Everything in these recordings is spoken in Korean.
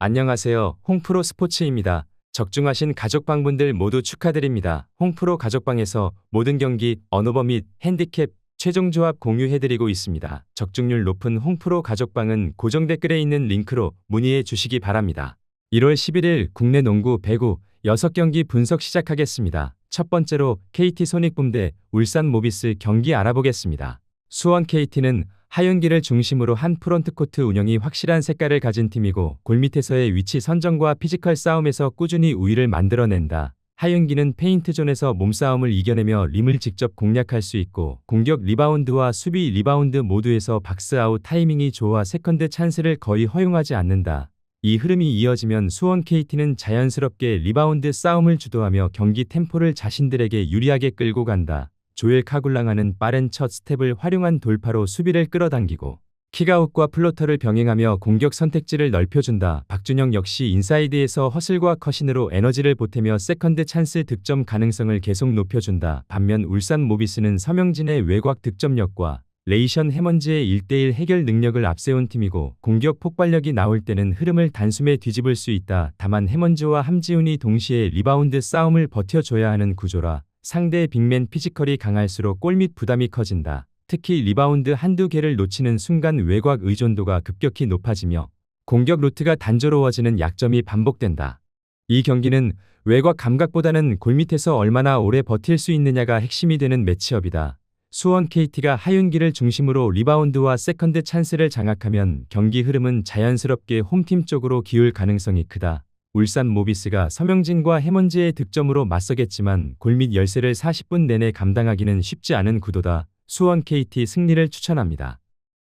안녕하세요. 홍프로 스포츠입니다. 적중하신 가족방분들 모두 축하드립니다. 홍프로 가족방에서 모든 경기, 언오버 및 핸디캡, 최종 조합 공유해드리고 있습니다. 적중률 높은 홍프로 가족방은 고정 댓글에 있는 링크로 문의해 주시기 바랍니다. 1월 11일 국내 농구 배구 6경기 분석 시작하겠습니다. 첫 번째로 KT 손익붐 대 울산 모비스 경기 알아보겠습니다. 수원 KT는 하윤기를 중심으로 한 프론트코트 운영이 확실한 색깔을 가진 팀이고 골밑에서의 위치 선정과 피지컬 싸움에서 꾸준히 우위를 만들어낸다. 하윤기는 페인트존에서 몸싸움을 이겨내며 림을 직접 공략할 수 있고 공격 리바운드와 수비 리바운드 모두에서 박스아웃 타이밍이 좋아 세컨드 찬스를 거의 허용하지 않는다. 이 흐름이 이어지면 수원 KT는 자연스럽게 리바운드 싸움을 주도하며 경기 템포를 자신들에게 유리하게 끌고 간다. 조엘 카굴랑하는 빠른 첫 스텝을 활용한 돌파로 수비를 끌어당기고 킥아웃과 플로터를 병행하며 공격 선택지를 넓혀준다. 박준영 역시 인사이드에서 허슬과 컷인으로 에너지를 보태며 세컨드 찬스 득점 가능성을 계속 높여준다. 반면 울산 모비스는 서명진의 외곽 득점력과 레이션 해먼즈의 1대1 해결 능력을 앞세운 팀이고 공격 폭발력이 나올 때는 흐름을 단숨에 뒤집을 수 있다. 다만 해먼즈와 함지훈이 동시에 리바운드 싸움을 버텨줘야 하는 구조라 상대의 빅맨 피지컬이 강할수록 골밑 부담이 커진다. 특히 리바운드 한두 개를 놓치는 순간 외곽 의존도가 급격히 높아지며 공격 루트가 단조로워지는 약점이 반복된다. 이 경기는 외곽 감각보다는 골밑에서 얼마나 오래 버틸 수 있느냐가 핵심이 되는 매치업이다. 수원 KT가 하윤기를 중심으로 리바운드와 세컨드 찬스를 장악하면 경기 흐름은 자연스럽게 홈팀 쪽으로 기울 가능성이 크다. 울산 모비스가 서명진과 해먼즈의 득점으로 맞서겠지만 골밑 열세를 40분 내내 감당하기는 쉽지 않은 구도다. 수원 KT 승리를 추천합니다.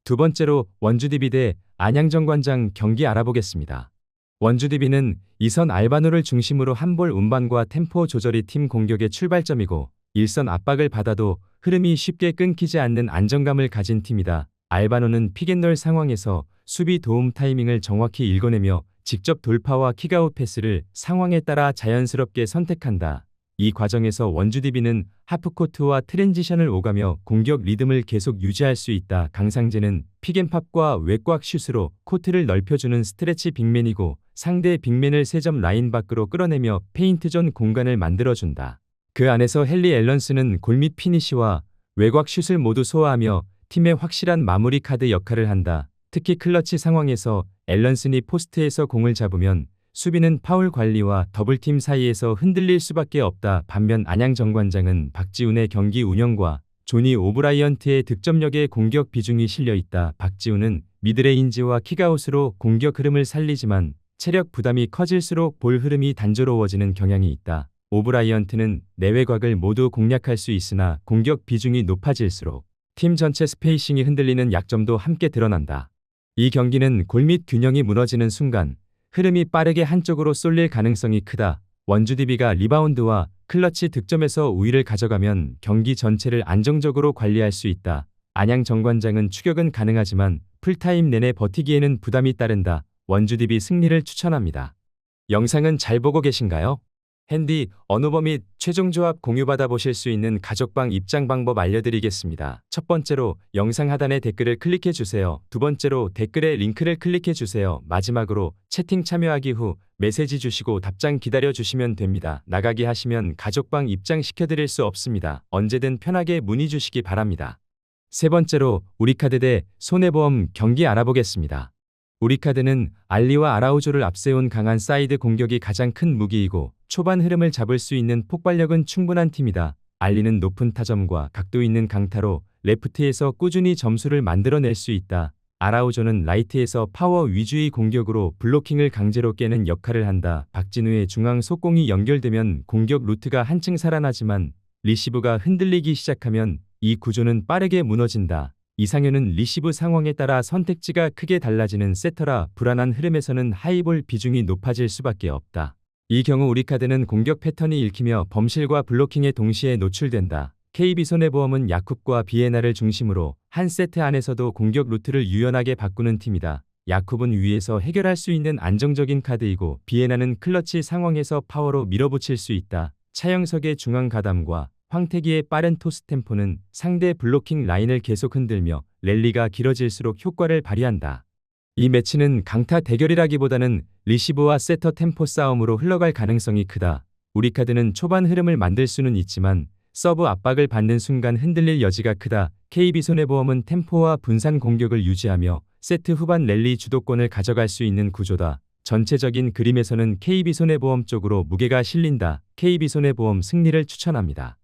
두 번째로 원주 DB 대 안양정관장 경기 알아보겠습니다. 원주 DB는 2선 알바노를 중심으로 한볼 운반과 템포 조절이 팀 공격의 출발점이고 1선 압박을 받아도 흐름이 쉽게 끊기지 않는 안정감을 가진 팀이다. 알바노는 픽앤롤 상황에서 수비 도움 타이밍을 정확히 읽어내며 직접 돌파와 킥아웃 패스를 상황에 따라 자연스럽게 선택한다. 이 과정에서 원주 DB는 하프코트와 트랜지션을 오가며 공격 리듬을 계속 유지할 수 있다. 강상재는 픽앤팝과 외곽 슛으로 코트를 넓혀주는 스트레치 빅맨이고 상대 빅맨을 3점 라인 밖으로 끌어내며 페인트존 공간을 만들어준다. 그 안에서 헨리 앨런스는 골밑 피니시와 외곽 슛을 모두 소화하며 팀의 확실한 마무리 카드 역할을 한다. 특히 클러치 상황에서 앨런슨이 포스트에서 공을 잡으면 수비는 파울 관리와 더블팀 사이에서 흔들릴 수밖에 없다. 반면 안양정관장은 박지훈의 경기 운영과 조니 오브라이언트의 득점력에 공격 비중이 실려 있다. 박지훈은 미드레인지와 킥아웃으로 공격 흐름을 살리지만 체력 부담이 커질수록 볼 흐름이 단조로워지는 경향이 있다. 오브라이언트는 내외곽을 모두 공략할 수 있으나 공격 비중이 높아질수록 팀 전체 스페이싱이 흔들리는 약점도 함께 드러난다. 이 경기는 골밑 균형이 무너지는 순간 흐름이 빠르게 한쪽으로 쏠릴 가능성이 크다. 원주 DB가 리바운드와 클러치 득점에서 우위를 가져가면 경기 전체를 안정적으로 관리할 수 있다. 안양 정관장은 추격은 가능하지만 풀타임 내내 버티기에는 부담이 따른다. 원주 DB 승리를 추천합니다. 영상은 잘 보고 계신가요? 핸디, 언오버 및 최종 조합 공유받아 보실 수 있는 가족방 입장 방법 알려드리겠습니다. 첫 번째로 영상 하단의 댓글을 클릭해 주세요. 두 번째로 댓글에 링크를 클릭해 주세요. 마지막으로 채팅 참여하기 후 메시지 주시고 답장 기다려 주시면 됩니다. 나가기 하시면 가족방 입장시켜 드릴 수 없습니다. 언제든 편하게 문의 주시기 바랍니다. 세 번째로 우리카드 대 손해보험 경기 알아보겠습니다. 우리카드는 알리와 아라우조를 앞세운 강한 사이드 공격이 가장 큰 무기이고 초반 흐름을 잡을 수 있는 폭발력은 충분한 팀이다. 알리는 높은 타점과 각도 있는 강타로 레프트에서 꾸준히 점수를 만들어낼 수 있다. 아라우조는 라이트에서 파워 위주의 공격으로 블로킹을 강제로 깨는 역할을 한다. 박진우의 중앙 속공이 연결되면 공격 루트가 한층 살아나지만 리시브가 흔들리기 시작하면 이 구조는 빠르게 무너진다. 이상현은 리시브 상황에 따라 선택지가 크게 달라지는 세터라 불안한 흐름에서는 하이볼 비중이 높아질 수밖에 없다. 이 경우 우리카드는 공격 패턴이 읽히며 범실과 블로킹에 동시에 노출된다. KB손해보험은 야쿱과 비에나를 중심으로 한 세트 안에서도 공격 루트를 유연하게 바꾸는 팀이다. 야쿱은 위에서 해결할 수 있는 안정적인 카드이고 비에나는 클러치 상황에서 파워로 밀어붙일 수 있다. 차영석의 중앙 가담과 황태기의 빠른 토스 템포는 상대 블로킹 라인을 계속 흔들며 랠리가 길어질수록 효과를 발휘한다. 이 매치는 강타 대결이라기보다는 리시브와 세터 템포 싸움으로 흘러갈 가능성이 크다. 우리카드는 초반 흐름을 만들 수는 있지만 서브 압박을 받는 순간 흔들릴 여지가 크다. KB손해보험은 템포와 분산 공격을 유지하며 세트 후반 랠리 주도권을 가져갈 수 있는 구조다. 전체적인 그림에서는 KB손해보험 쪽으로 무게가 실린다. KB손해보험 승리를 추천합니다.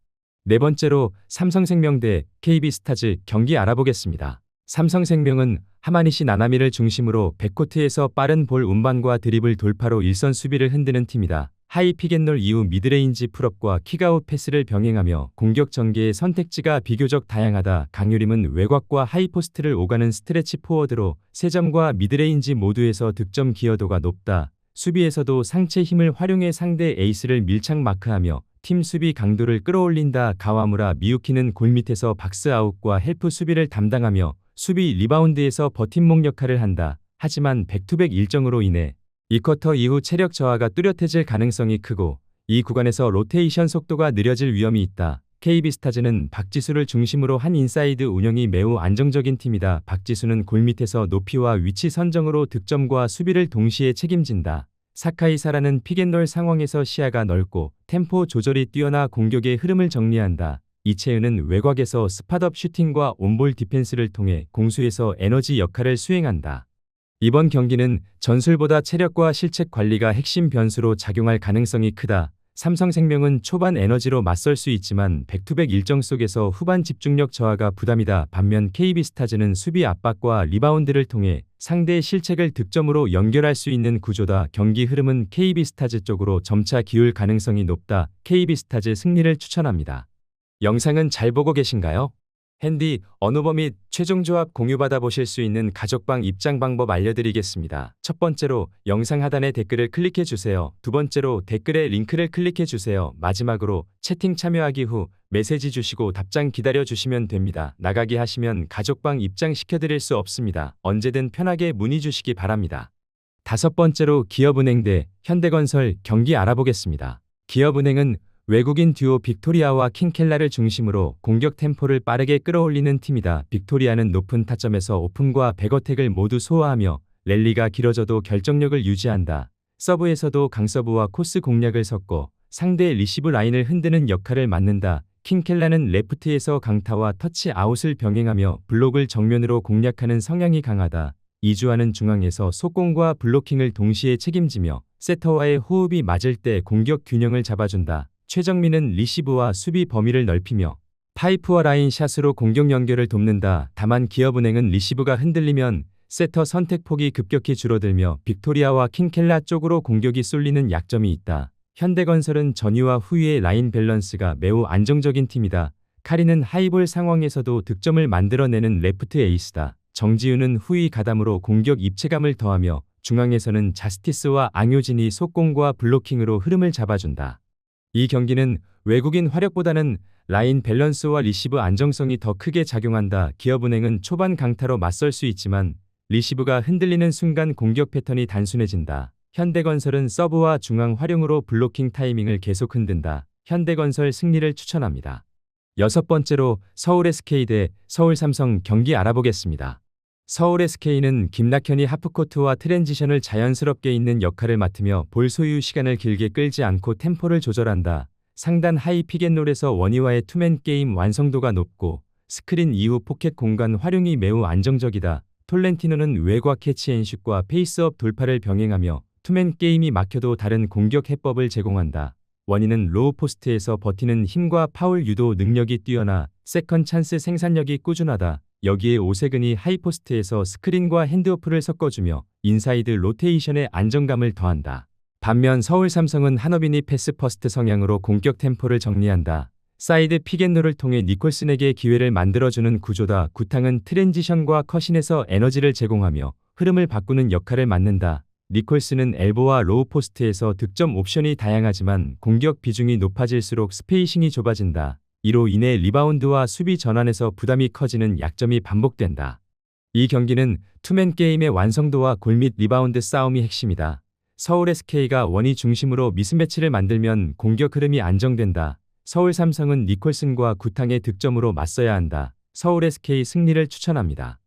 네 번째로 삼성생명 대 KB스타즈 경기 알아보겠습니다. 삼성생명은 하마니시 나나미를 중심으로 백코트에서 빠른 볼 운반과 드리블 돌파로 일선 수비를 흔드는 팀이다. 하이 픽앤롤 이후 미드레인지 풀업과 킥아웃 패스를 병행하며 공격 전개의 선택지가 비교적 다양하다. 강유림은 외곽과 하이포스트를 오가는 스트레치 포워드로 3점과 미드레인지 모두에서 득점 기여도가 높다. 수비에서도 상체 힘을 활용해 상대 에이스를 밀착 마크하며 팀 수비 강도를 끌어올린다. 가와무라 미유키는 골밑에서 박스아웃과 헬프 수비를 담당하며 수비 리바운드에서 버팀목 역할을 한다. 하지만 백투백 일정으로 인해 이 쿼터 이후 체력 저하가 뚜렷해질 가능성이 크고 이 구간에서 로테이션 속도가 느려질 위험이 있다. KB스타즈는 박지수를 중심으로 한 인사이드 운영이 매우 안정적인 팀이다. 박지수는 골밑에서 높이와 위치 선정으로 득점과 수비를 동시에 책임진다. 사카이사라는 픽앤롤 상황에서 시야가 넓고 템포 조절이 뛰어나 공격의 흐름을 정리한다. 이채은은 외곽에서 스팟업 슈팅과 온볼 디펜스를 통해 공수에서 에너지 역할을 수행한다. 이번 경기는 전술보다 체력과 실책 관리가 핵심 변수로 작용할 가능성이 크다. 삼성생명은 초반 에너지로 맞설 수 있지만 백투백 일정 속에서 후반 집중력 저하가 부담이다. 반면 KB스타즈는 수비 압박과 리바운드를 통해 상대의 실책을 득점으로 연결할 수 있는 구조다. 경기 흐름은 KB스타즈 쪽으로 점차 기울 가능성이 높다. KB스타즈 승리를 추천합니다. 영상은 잘 보고 계신가요? 핸디, 언어버 및 최종 조합 공유받아 보실 수 있는 가족방 입장 방법 알려드리겠습니다. 첫 번째로 영상 하단에 댓글을 클릭해 주세요. 두 번째로 댓글에 링크를 클릭해 주세요. 마지막으로 채팅 참여하기 후 메시지 주시고 답장 기다려 주시면 됩니다. 나가기 하시면 가족방 입장 시켜드릴 수 없습니다. 언제든 편하게 문의 주시기 바랍니다. 다섯 번째로 기업은행 대 현대건설 경기 알아보겠습니다. 기업은행은 외국인 듀오 빅토리아와 킹켈라를 중심으로 공격 템포를 빠르게 끌어올리는 팀이다. 빅토리아는 높은 타점에서 오픈과 백어택을 모두 소화하며 랠리가 길어져도 결정력을 유지한다. 서브에서도 강서브와 코스 공략을 섞고 상대 리시브 라인을 흔드는 역할을 맡는다. 킹켈라는 레프트에서 강타와 터치 아웃을 병행하며 블록을 정면으로 공략하는 성향이 강하다. 이주하는 중앙에서 속공과 블로킹을 동시에 책임지며 세터와의 호흡이 맞을 때 공격 균형을 잡아준다. 최정민은 리시브와 수비 범위를 넓히며 파이프와 라인 샷으로 공격 연결을 돕는다. 다만 기업은행은 리시브가 흔들리면 세터 선택폭이 급격히 줄어들며 빅토리아와 킹켈라 쪽으로 공격이 쏠리는 약점이 있다. 현대건설은 전위와 후위의 라인 밸런스가 매우 안정적인 팀이다. 카리는 하이볼 상황에서도 득점을 만들어내는 레프트 에이스다. 정지우는 후위 가담으로 공격 입체감을 더하며 중앙에서는 자스티스와 앙효진이 속공과 블로킹으로 흐름을 잡아준다. 이 경기는 외국인 화력보다는 라인 밸런스와 리시브 안정성이 더 크게 작용한다. 기업은행은 초반 강타로 맞설 수 있지만 리시브가 흔들리는 순간 공격 패턴이 단순해진다. 현대건설은 서브와 중앙 활용으로 블로킹 타이밍을 계속 흔든다. 현대건설 승리를 추천합니다. 여섯 번째로 서울 SK 대 서울 삼성 경기 알아보겠습니다. 서울 SK는 김낙현이 하프코트와 트랜지션을 자연스럽게 잇는 역할을 맡으며 볼 소유 시간을 길게 끌지 않고 템포를 조절한다. 상단 하이 픽앤롤에서 원희와의 투맨 게임 완성도가 높고 스크린 이후 포켓 공간 활용이 매우 안정적이다. 톨렌티노는 외곽 캐치앤슛과 페이스업 돌파를 병행하며 투맨 게임이 막혀도 다른 공격 해법을 제공한다. 원희는 로우 포스트에서 버티는 힘과 파울 유도 능력이 뛰어나 세컨 찬스 생산력이 꾸준하다. 여기에 오세근이 하이포스트에서 스크린과 핸드오프를 섞어주며 인사이드 로테이션의 안정감을 더한다. 반면 서울 삼성은 한어빈이 패스 퍼스트 성향으로 공격 템포를 정리한다. 사이드 픽앤롤을 통해 니콜슨에게 기회를 만들어주는 구조다. 구탕은 트랜지션과 컷인에서 에너지를 제공하며 흐름을 바꾸는 역할을 맡는다. 니콜슨은 엘보와 로우 포스트에서 득점 옵션이 다양하지만 공격 비중이 높아질수록 스페이싱이 좁아진다. 이로 인해 리바운드와 수비 전환에서 부담이 커지는 약점이 반복된다. 이 경기는 투맨 게임의 완성도와 골밑 리바운드 싸움이 핵심이다. 서울 SK가 원희 중심으로 미스매치를 만들면 공격 흐름이 안정된다. 서울 삼성은 니콜슨과 구탕의 득점으로 맞서야 한다. 서울 SK 승리를 추천합니다.